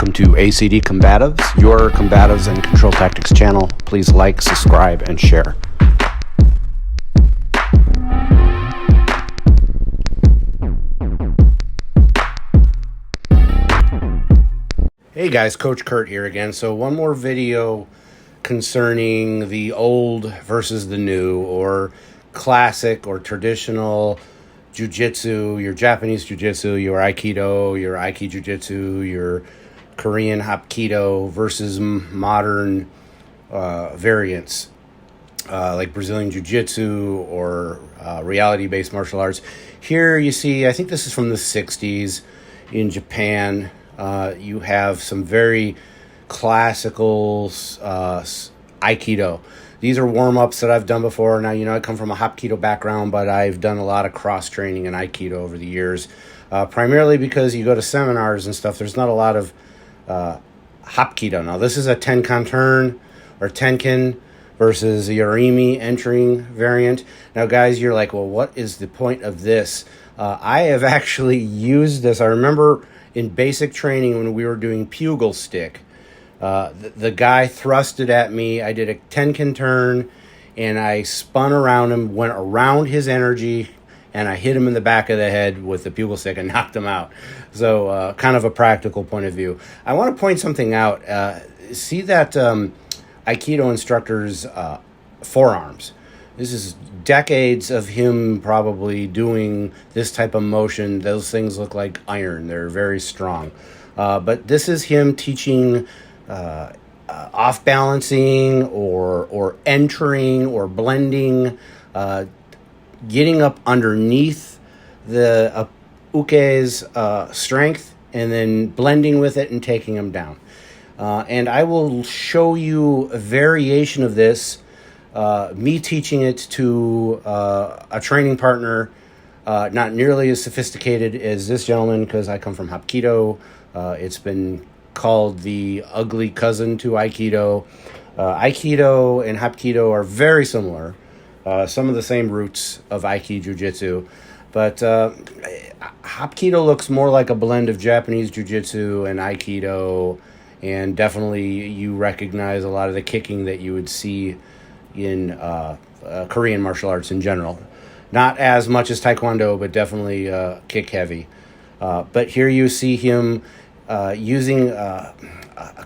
Welcome to ACD Combatives, your combatives and control tactics channel. Please like, subscribe, and share. Hey guys, Coach Kurt here again. So one more video concerning the old versus the new, or classic or traditional jiu-jitsu, your Japanese jiu-jitsu, your Aikido, your Aiki jiu-jitsu, your Korean Hapkido versus modern variants like Brazilian jiu-jitsu or reality-based martial arts. Here you see, I think this is from the 60s in Japan. You have some very classical Aikido. These are warm-ups that I've done before. Now, you know, I come from a Hapkido background, but I've done a lot of cross-training in Aikido over the years, primarily because you go to seminars and stuff. There's not a lot of Hapkido. Now, this is a Tenkan turn or Tenkin versus a Yorimi entering variant. Now, guys, you're like, well, what is the point of this? I have actually used this. I remember in basic training when we were doing Pugil Stick, the guy thrusted at me. I did a Tenkin turn, and I spun around him, went around his energy, and I hit him in the back of the head with the Pugil Stick and knocked him out. So kind of a practical point of view. I want to point something out. See that Aikido instructor's forearms. This is decades of him probably doing this type of motion. Those things look like iron. They're very strong. But this is him teaching off balancing or entering or blending, getting up underneath the uke's strength and then blending with it and taking him down. And I will show you a variation of this, me teaching it to a training partner, not nearly as sophisticated as this gentleman because I come from Hapkido. It's been called the ugly cousin to Aikido. Aikido and Hapkido are very similar, some of the same roots of Aiki Jiu-Jitsu, but Hapkido looks more like a blend of Japanese Jiu-Jitsu and Aikido, and definitely you recognize a lot of the kicking that you would see in Korean martial arts in general. Not as much as Taekwondo, but definitely kick heavy. But here you see him using a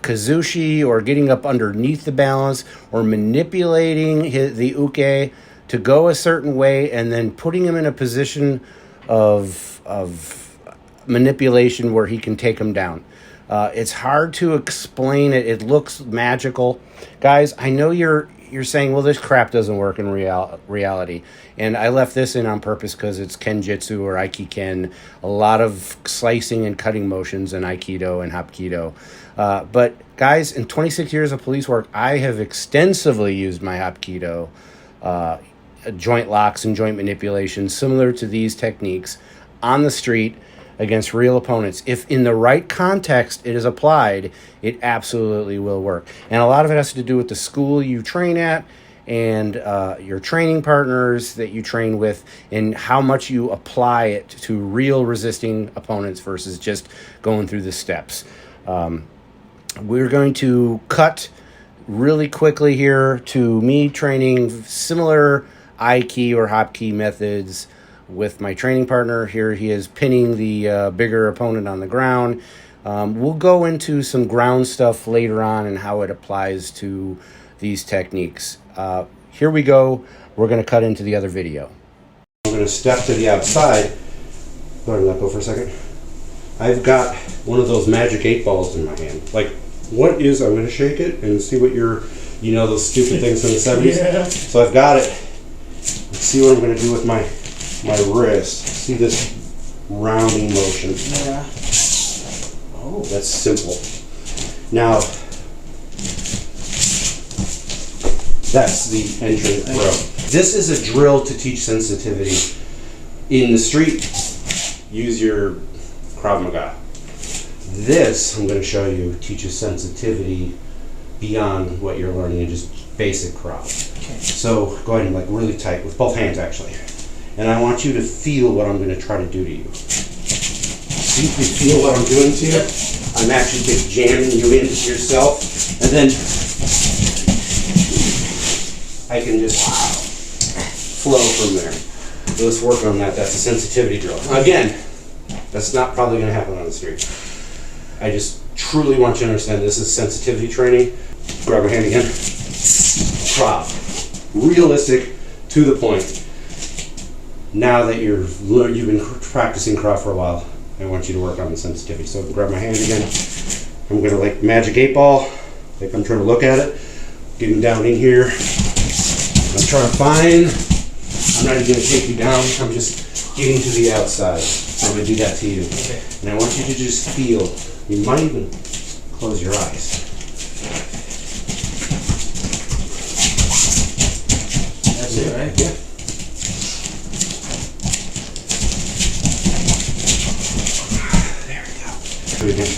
kazushi or getting up underneath the balance or manipulating the uke to go a certain way and then putting him in a position of manipulation where he can take him down. It's hard to explain it. It looks magical. Guys, I know you're saying, well, this crap doesn't work in reality. And I left this in on purpose because it's Kenjutsu or Aiki-Ken, a lot of slicing and cutting motions in Aikido and Hapkido. But guys, in 26 years of police work, I have extensively used my Hapkido joint locks and joint manipulation similar to these techniques on the street against real opponents. If in the right context it is applied, it absolutely will work. And a lot of it has to do with the school you train at and your training partners that you train with and how much you apply it to real resisting opponents versus just going through the steps. We're going to cut really quickly here to me training similar Aiki or Hapki methods with my training partner. Here he is pinning the bigger opponent on the ground. We'll go into some ground stuff later on and how it applies to these techniques. Here we go. We're going to cut into the other video. I'm going to step to the outside. Go ahead and let go for a second. I've got one of those magic 8 balls in my hand. Like, what is, I'm going to shake it and see what you know, those stupid things from the 70s. Yeah. So I've got it. Let's see what I'm going to do with my wrist. See this rounding motion? Yeah. Oh, that's simple. Now, that's the entering throw. This is a drill to teach sensitivity. In the street, use your Krav Maga. This, I'm going to show you, teaches sensitivity beyond what you're learning in just basic Krav. Okay. So go ahead and like really tight with both hands actually. And I want you to feel what I'm going to try to do to you. See if you feel what I'm doing to you? I'm I'm actually just jamming you into yourself, and then I can just flow from there. So let's work on that. That's a sensitivity drill. Again, that's not probably going to happen on the street. I just truly want you to understand this is sensitivity training. Grab my hand again. Krav. Realistic, to the point. Now that you've been practicing Krav for a while, I want you to work on the sensitivity. So grab my hand again. I'm going to like magic 8-ball, like I'm trying to look at it, getting down in here. I'm trying to find, I'm not even going to take you down, I'm just getting to the outside. So I'm going to do that to you. Okay. And I want you to just feel, you might even close your eyes. That's it, right? Yeah. There we go. Do it again.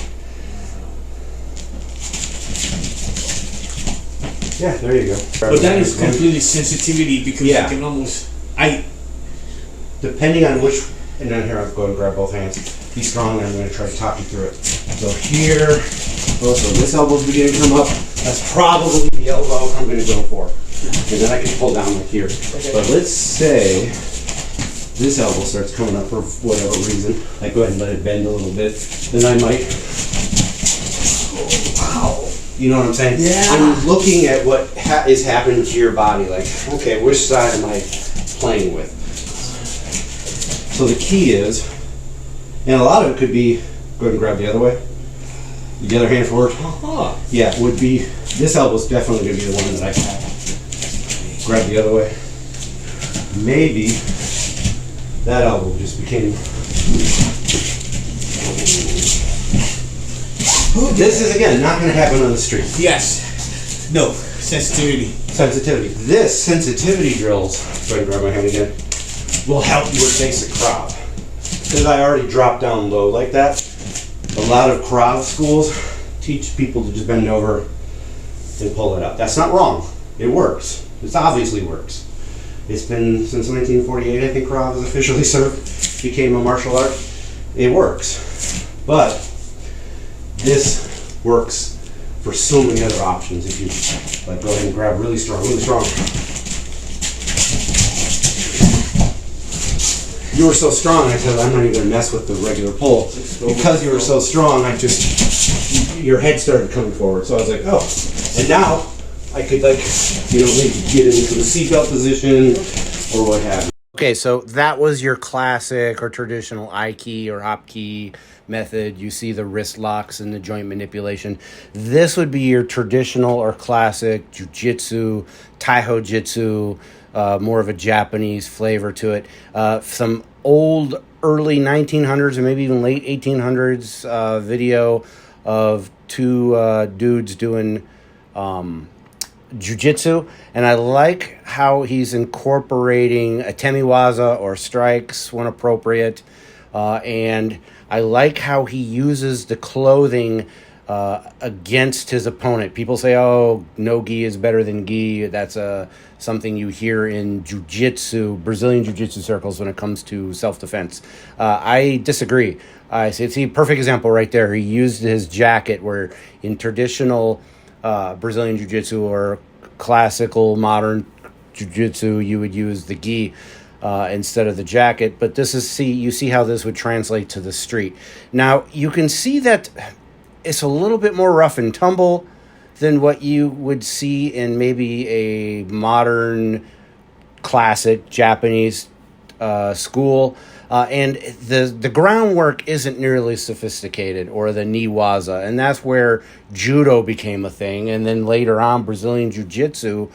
Yeah, there you go. But that is completely sensitivity because Yeah. you can almost, Depending on which, and then here I'll go and grab both hands. Be strong, and I'm going to try to talk you through it. So here, oh, so this elbow's beginning to come up. That's probably the elbow I'm going to go for. And then I can pull down like here. Okay. But let's say this elbow starts coming up for whatever reason. I go ahead and let it bend a little bit. Then I might, wow. You know what I'm saying? Yeah. I'm looking at what is happening to your body. Like, okay, which side am I playing with? So the key is, and a lot of it could be, go ahead and grab the other way. The other hand forward. Yeah, would be, this elbow's definitely going to be the one that I grab the other way. Maybe that elbow just became. This is, again, not going to happen on the street. yes. No, sensitivity. Sensitivity. This sensitivity drills, go ahead and grab my hand again, will help you with basic Krav. Because I already dropped down low like that. A lot of Krav schools teach people to just bend over and pull it up. That's not wrong. It works. It obviously works. It's been since 1948, I think Krav is officially became a martial art. It works. But this works for so many other options. If you like, go ahead and grab really strong, really strong. You were so strong, I said, I'm not even going to mess with the regular pull. Because you were so strong, your head started coming forward. So I was like, oh. And now, I could maybe get into the seatbelt position or what have you. Okay, so that was your classic or traditional Aiki or Hapki method. You see the wrist locks and the joint manipulation. This would be your traditional or classic Jiu-Jitsu, Taiho Jitsu, more of a Japanese flavor to it. Some old, early 1900s and maybe even late 1800s video of two dudes doing Jiu-Jitsu, and I like how he's incorporating a temiwaza or strikes when appropriate, and I like how he uses the clothing against his opponent. People say, oh, no gi is better than gi. That's something you hear in jiu-jitsu, Brazilian jiu-jitsu circles when it comes to self-defense. I disagree. I see a perfect example right there. He used his jacket where in traditional Brazilian jiu-jitsu or classical modern jiu-jitsu, you would use the gi instead of the jacket. But you see how this would translate to the street. Now, you can see that it's a little bit more rough and tumble than what you would see in maybe a modern classic Japanese school. And the groundwork isn't nearly sophisticated, or the niwaza, and that's where judo became a thing. And then later on, Brazilian jiu-jitsu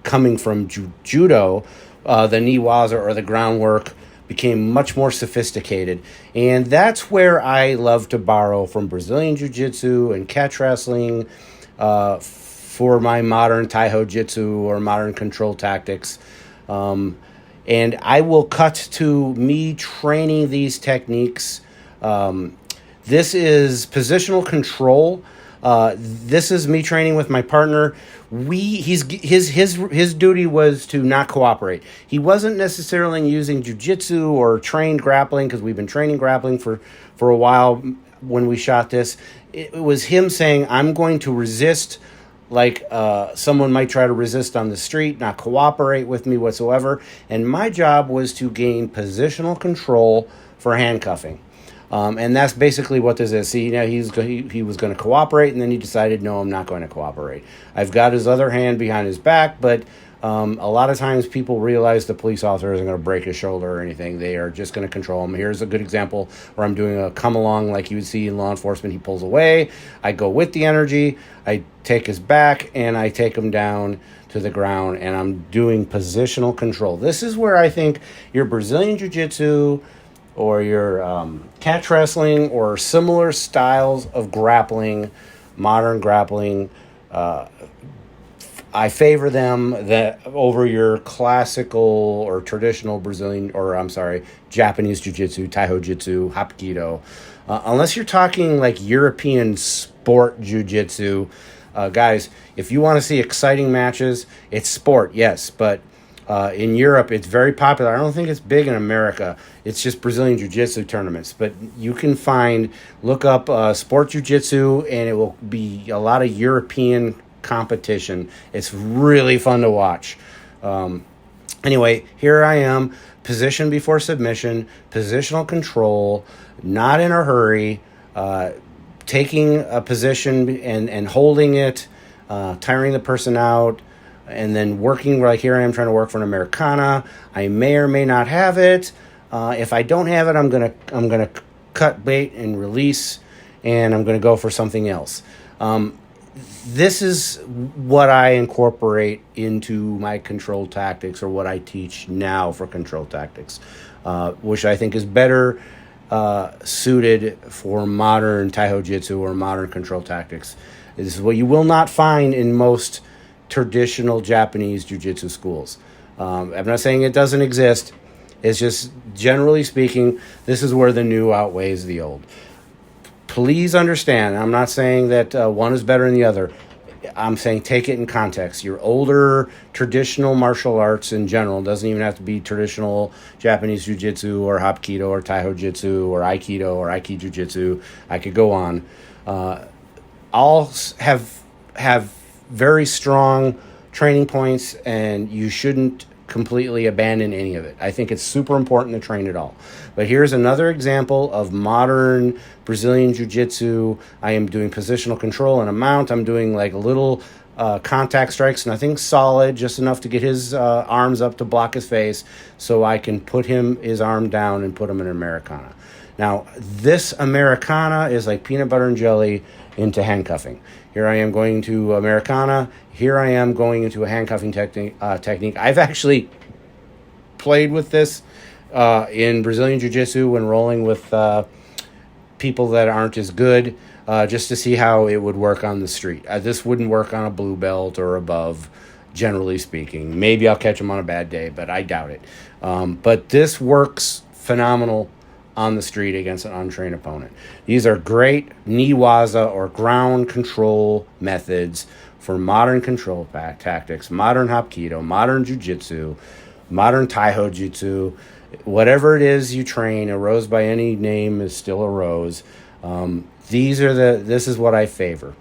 coming from judo, the niwaza or the groundwork became much more sophisticated. And that's where I love to borrow from Brazilian jiu-jitsu and catch wrestling for my modern Taiho jitsu or modern control tactics. And I will cut to me training these techniques. This is positional control. This is me training with my partner. His duty was to not cooperate. He wasn't necessarily using jiu-jitsu or trained grappling, because we've been training grappling for a while. when we shot this. It was him saying, I'm going to resist like someone might try to resist on the street, not cooperate with me whatsoever. And my job was to gain positional control for handcuffing. And that's basically what this is. See, now he was going to cooperate, and then he decided, no, I'm not going to cooperate. I've got his other hand behind his back, but a lot of times people realize the police officer isn't going to break his shoulder or anything. They are just going to control him. Here's a good example where I'm doing a come along like you would see in law enforcement. He pulls away. I go with the energy. I take his back, and I take him down to the ground, and I'm doing positional control. This is where I think your Brazilian Jiu-Jitsu or your catch wrestling or similar styles of grappling, modern grappling, I favor them over your classical or traditional Brazilian, or I'm sorry, Japanese Jiu-Jitsu, Taiho Jitsu, Hapkido. Unless you're talking like European sport Jiu-Jitsu, guys, if you want to see exciting matches, it's sport, yes, but in Europe, it's very popular. I don't think it's big in America. It's just Brazilian Jiu-Jitsu tournaments. But you can look up sport Jiu-Jitsu, and it will be a lot of European competition. It's really fun to watch. Anyway, here I am, position before submission, positional control, not in a hurry, taking a position and holding it, tiring the person out, and then working like here I am trying to work for an Americana. I may or may not have it. If I don't have it, I'm gonna cut bait and release, and I'm gonna go for something else. This is what I incorporate into my control tactics, or what I teach now for control tactics, which I think is better suited for modern Taiho Jitsu or modern control tactics. This is what you will not find in most traditional Japanese Jiu-Jitsu schools. I'm not saying it doesn't exist. It's just, generally speaking, this is where the new outweighs the old. Please understand, I'm not saying that one is better than the other. I'm saying take it in context. Your older traditional martial arts in general, doesn't even have to be traditional Japanese Jiu-Jitsu or Hapkido or Taiho Jitsu or Aikido or Aiki Jiu-Jitsu. I could go on. All have very strong training points, and you shouldn't completely abandon any of it. I think it's super important to train it all. But here's another example of modern Brazilian Jiu-Jitsu. I am doing positional control and a mount. I'm doing like a little contact strikes, nothing solid, just enough to get his arms up to block his face so I can put his arm down and put him in an Americana. Now, this Americana is like peanut butter and jelly into handcuffing. Here I am going to Americana. Here I am going into a handcuffing technique. I've actually played with this in Brazilian Jiu-Jitsu when rolling with people that aren't as good, just to see how it would work on the street. This wouldn't work on a blue belt or above, generally speaking. Maybe I'll catch them on a bad day, but I doubt it. But this works phenomenal on the street against an untrained opponent. These are great niwaza or ground control methods for modern control tactics, modern Hapkido, modern Jiu-Jitsu, modern Taiho Jitsu. Whatever it is you train, a rose by any name is still a rose. This is what I favor.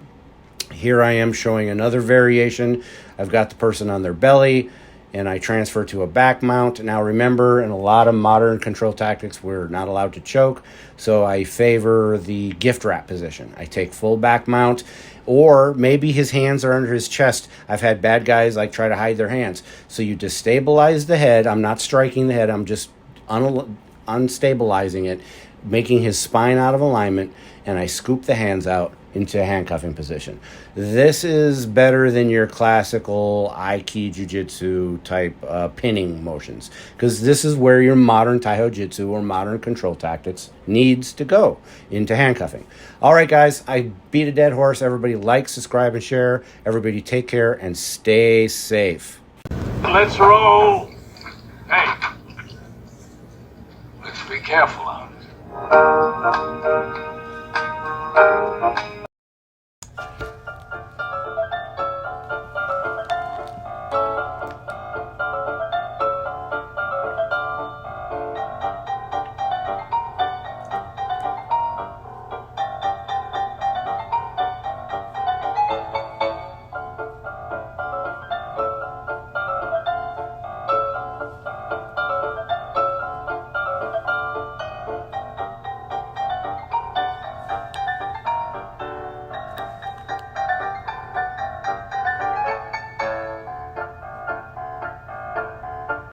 Here I am showing another variation. I've got the person on their belly, and I transfer to a back mount. Now remember, in a lot of modern control tactics, we're not allowed to choke, so I favor the gift wrap position. I take full back mount, or maybe his hands are under his chest. I've had bad guys like try to hide their hands. So you destabilize the head. I'm not striking the head. I'm just unstabilizing it, making his spine out of alignment, and I scoop the hands out into a handcuffing position. This is better than your classical Aiki Jiu-Jitsu type pinning motions, because this is where your modern Taiho Jitsu or modern control tactics needs to go, into handcuffing. All right, guys, I beat a dead horse. Everybody like, subscribe, and share. Everybody take care and stay safe. Let's roll. Hey, let's be careful out.